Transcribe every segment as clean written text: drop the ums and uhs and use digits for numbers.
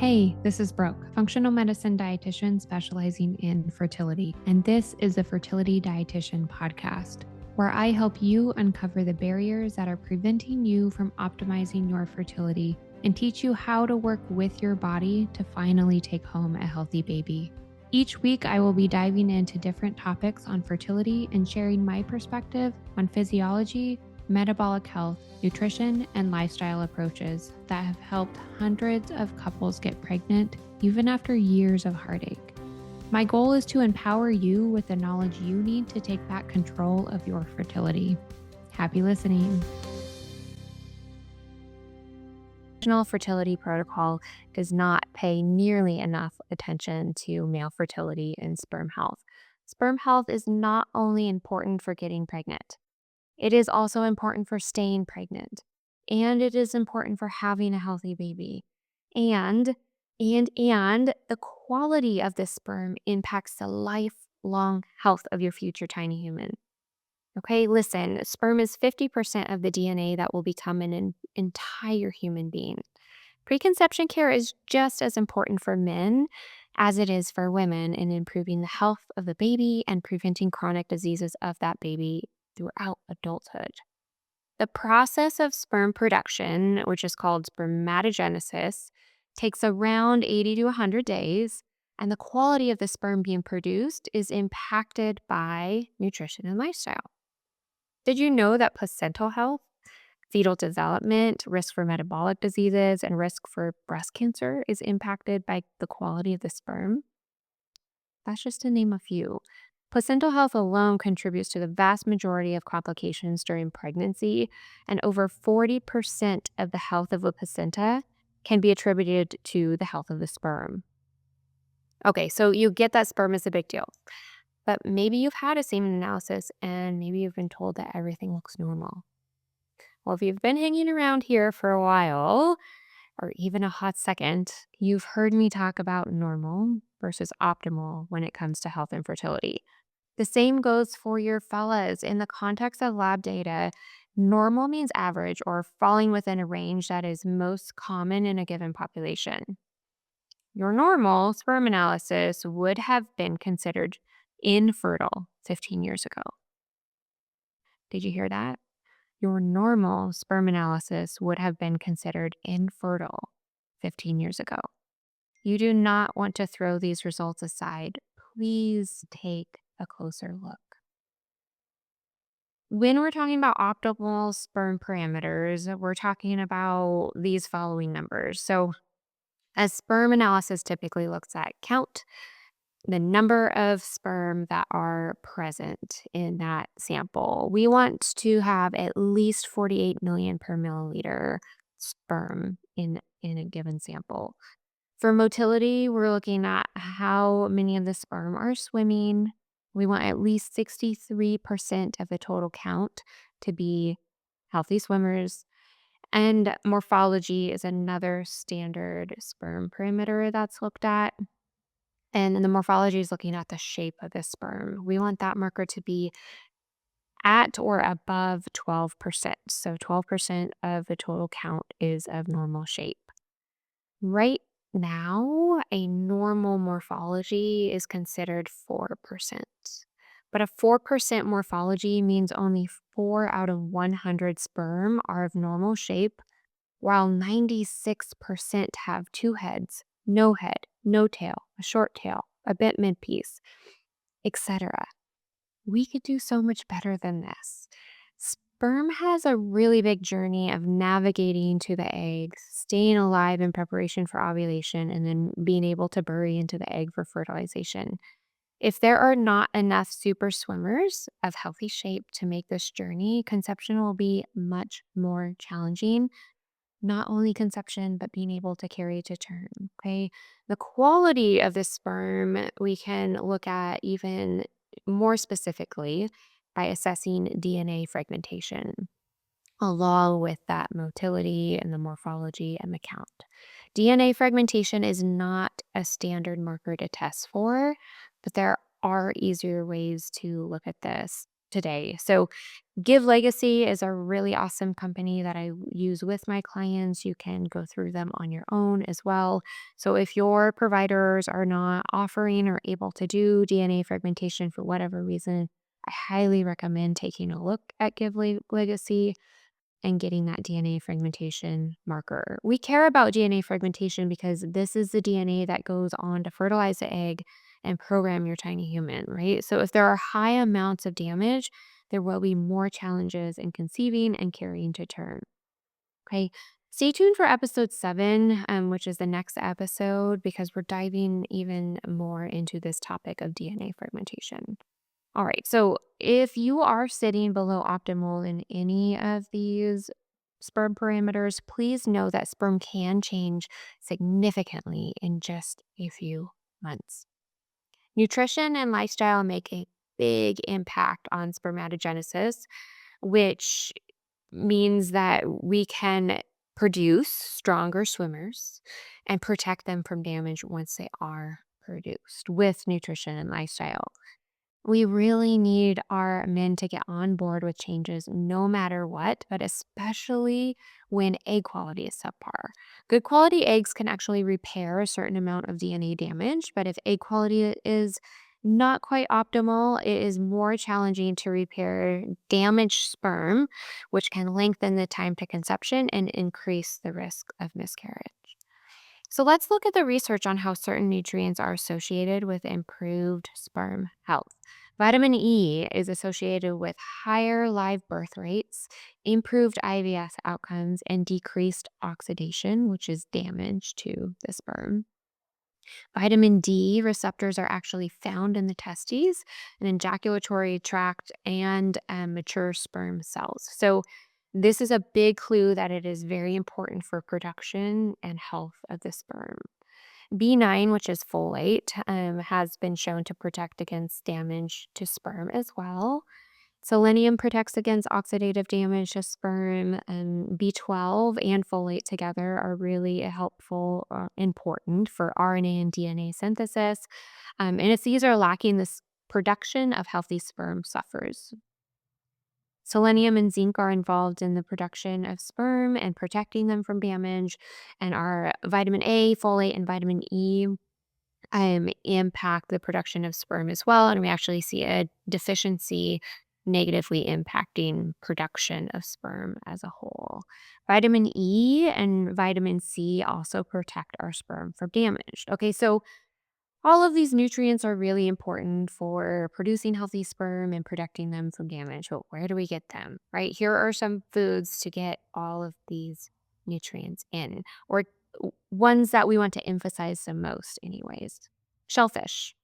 Hey, this is Brooke, functional medicine dietitian specializing in fertility, and this is the Fertility Dietitian podcast, where I help you uncover the barriers that are preventing you from optimizing your fertility and teach you how to work with your body to finally take home a healthy baby. Each week, I will be diving into different topics on fertility and sharing my perspective on physiology, metabolic health, nutrition, and lifestyle approaches that have helped hundreds of couples get pregnant even after years of heartache. My goal is to empower you with the knowledge you need to take back control of your fertility. Happy listening. Traditional fertility protocol does not pay nearly enough attention to male fertility and sperm health. Sperm health is not only important for getting pregnant, it is also important for staying pregnant, and it is important for having a healthy baby. And the quality of the sperm impacts the lifelong health of your future tiny human. Okay, listen, sperm is 50% of the DNA that will become an entire human being. Preconception care is just as important for men as it is for women in improving the health of the baby and preventing chronic diseases of that baby throughout adulthood. The process of sperm production, which is called spermatogenesis, takes around 80 to 100 days, and the quality of the sperm being produced is impacted by nutrition and lifestyle. Did you know that placental health, fetal development, risk for metabolic diseases, and risk for breast cancer is impacted by the quality of the sperm? That's just to name a few. Placental health alone contributes to the vast majority of complications during pregnancy, and over 40% of the health of the placenta can be attributed to the health of the sperm. Okay, so you get that sperm is a big deal, but maybe you've had a semen analysis and maybe you've been told that everything looks normal. Well, if you've been hanging around here for a while, or even a hot second, you've heard me talk about normal versus optimal when it comes to health and fertility. The same goes for your fellas. In the context of lab data, normal means average or falling within a range that is most common in a given population. Your normal sperm analysis would have been considered infertile 15 years ago. Did you hear that? Your normal sperm analysis would have been considered infertile 15 years ago. You do not want to throw these results aside. Please take a closer look. When we're talking about optimal sperm parameters, we're talking about these following numbers. So, a sperm analysis typically looks at count, the number of sperm that are present in that sample. We want to have at least 48 million per milliliter sperm in a given sample. For motility, we're looking at how many of the sperm are swimming. We want at least 63% of the total count to be healthy swimmers. And morphology is another standard sperm parameter that's looked at. And the morphology is looking at the shape of the sperm. We want that marker to be at or above 12%. So 12% of the total count is of normal shape. Right now, a normal morphology is considered 4%. But a 4% morphology means only 4 out of 100 sperm are of normal shape, while 96% have 2 heads, no head, no tail, a short tail, a bent midpiece, etc. We could do so much better than this. Sperm has a really big journey of navigating to the egg, staying alive in preparation for ovulation, and then being able to bury into the egg for fertilization. If there are not enough super swimmers of healthy shape to make this journey, conception will be much more challenging. Not only conception, but being able to carry to term, okay? The quality of the sperm we can look at even more specifically by assessing DNA fragmentation, along with that motility and the morphology and the count. DNA fragmentation is not a standard marker to test for, but there are easier ways to look at this. today. So Give Legacy is a really awesome company that I use with my clients. You can go through them on your own as well. So if your providers are not offering or able to do DNA fragmentation for whatever reason, I highly recommend taking a look at Legacy and getting that DNA fragmentation marker. We care about DNA fragmentation because this is the DNA that goes on to fertilize the egg and program your tiny human, right? So if there are high amounts of damage, there will be more challenges in conceiving and carrying to term. Okay. Stay tuned for episode 7, which is the next episode, because we're diving even more into this topic of DNA fragmentation. All right. So if you are sitting below optimal in any of these sperm parameters, please know that sperm can change significantly in just a few months. Nutrition and lifestyle make a big impact on spermatogenesis, which means that we can produce stronger swimmers and protect them from damage once they are produced with nutrition and lifestyle. We really need our men to get on board with changes no matter what, but especially when egg quality is subpar. Good quality eggs can actually repair a certain amount of DNA damage, but if egg quality is not quite optimal, it is more challenging to repair damaged sperm, which can lengthen the time to conception and increase the risk of miscarriage. So let's look at the research on how certain nutrients are associated with improved sperm health. Vitamin E is associated with higher live birth rates, improved IVF outcomes, and decreased oxidation, which is damage to the sperm. Vitamin D receptors are actually found in the testes and ejaculatory tract and mature sperm cells. So, this is a big clue that it is very important for production and health of the sperm. B9, which is folate, has been shown to protect against damage to sperm as well. Selenium protects against oxidative damage to sperm, and B12 and folate together are really helpful, important for RNA and DNA synthesis. And if these are lacking, this production of healthy sperm suffers. Selenium and zinc are involved in the production of sperm and protecting them from damage, and our vitamin A, folate, and vitamin E impact the production of sperm as well. And we actually see a deficiency negatively impacting production of sperm as a whole. Vitamin E and vitamin C also protect our sperm from damage. Okay, so all of these nutrients are really important for producing healthy sperm and protecting them from damage. But where do we get them? Right? Here are some foods to get all of these nutrients in, or ones that we want to emphasize the most, anyways. Shellfish,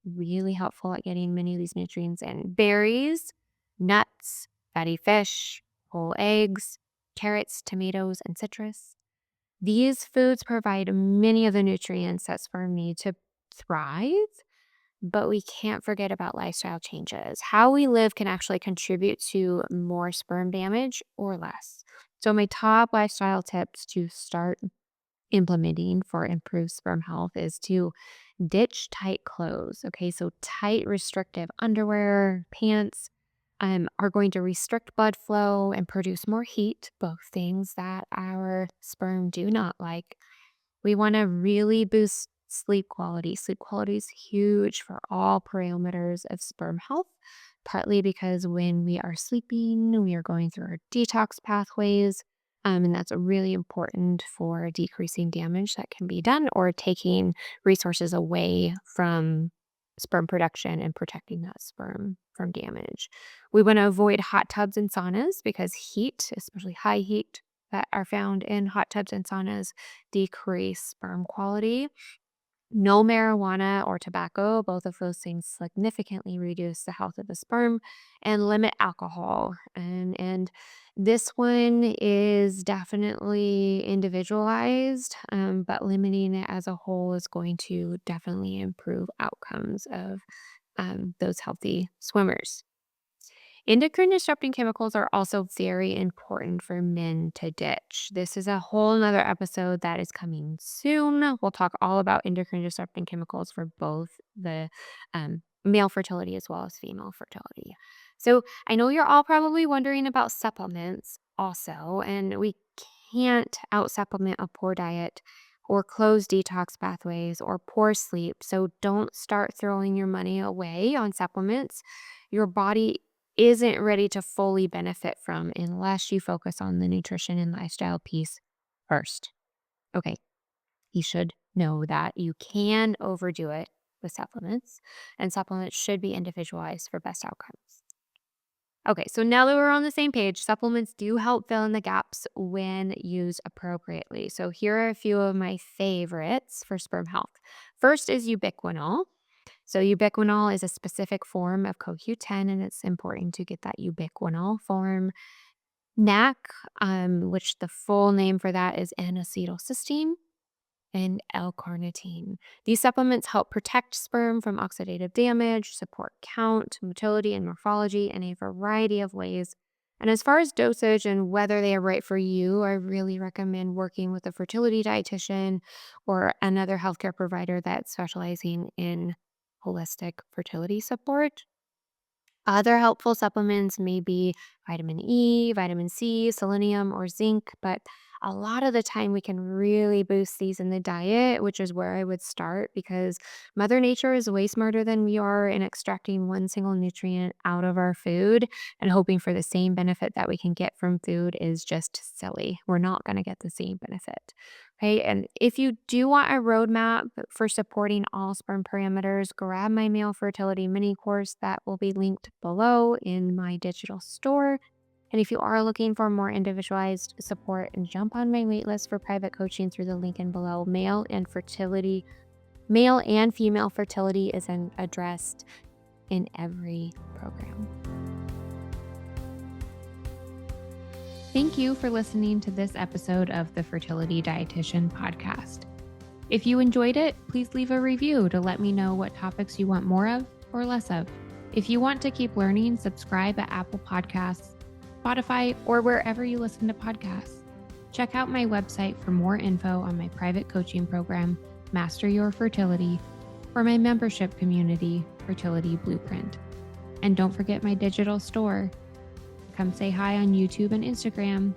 really helpful at getting many of these nutrients in. Berries, nuts, fatty fish, whole eggs, carrots, tomatoes, and citrus. These foods provide many of the nutrients that sperm need to thrive, but we can't forget about lifestyle changes. How we live can actually contribute to more sperm damage or less. So, my top lifestyle tips to start implementing for improved sperm health is to ditch tight clothes. Okay, so tight, restrictive underwear, pants are going to restrict blood flow and produce more heat, both things that our sperm do not like. We want to really boost sleep quality. Sleep quality is huge for all parameters of sperm health, partly because when we are sleeping, we are going through our detox pathways. And that's really important for decreasing damage that can be done or taking resources away from sperm production and protecting that sperm from damage. We want to avoid hot tubs and saunas because heat, especially high heat that are found in hot tubs and saunas, decrease sperm quality. No marijuana or tobacco, both of those things significantly reduce the health of the sperm, and limit alcohol. And this one is definitely individualized, but limiting it as a whole is going to definitely improve outcomes of those healthy swimmers. Endocrine disrupting chemicals are also very important for men to ditch. This is a whole nother episode that is coming soon. We'll talk all about endocrine disrupting chemicals for both the male fertility as well as female fertility. So I know you're all probably wondering about supplements also, and we can't out supplement a poor diet or close detox pathways or poor sleep. So don't start throwing your money away on supplements your body isn't ready to fully benefit from unless you focus on the nutrition and lifestyle piece first. Okay, you should know that you can overdo it with supplements, and supplements should be individualized for best outcomes. Okay, so now that we're on the same page, supplements do help fill in the gaps when used appropriately. So here are a few of my favorites for sperm health. First is ubiquinol. So ubiquinol is a specific form of CoQ10, and it's important to get that ubiquinol form. NAC, which the full name for that is N-acetylcysteine, and L-carnitine. These supplements help protect sperm from oxidative damage, support count, motility, and morphology in a variety of ways. And as far as dosage and whether they are right for you, I really recommend working with a fertility dietitian or another healthcare provider that's specializing in holistic fertility support. Other helpful supplements may be vitamin E, vitamin C, selenium, or zinc, but a lot of the time we can really boost these in the diet, which is where I would start because Mother Nature is way smarter than we are in extracting one single nutrient out of our food and hoping for the same benefit that we can get from food is just silly. We're not going to get the same benefit. Okay. And if you do want a roadmap for supporting all sperm parameters, grab my male fertility mini course that will be linked below in my digital store. And if you are looking for more individualized support, jump on my waitlist for private coaching through the link in below. Male and female fertility is addressed in every program. Thank you for listening to this episode of the Fertility Dietitian podcast. If you enjoyed it, please leave a review to let me know what topics you want more of or less of. If you want to keep learning, subscribe at Apple Podcasts, Spotify, or wherever you listen to podcasts. Check out my website for more info on my private coaching program, Master Your Fertility, or my membership community, Fertility Blueprint. And don't forget my digital store. Come say hi on YouTube and Instagram.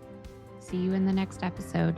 See you in the next episode.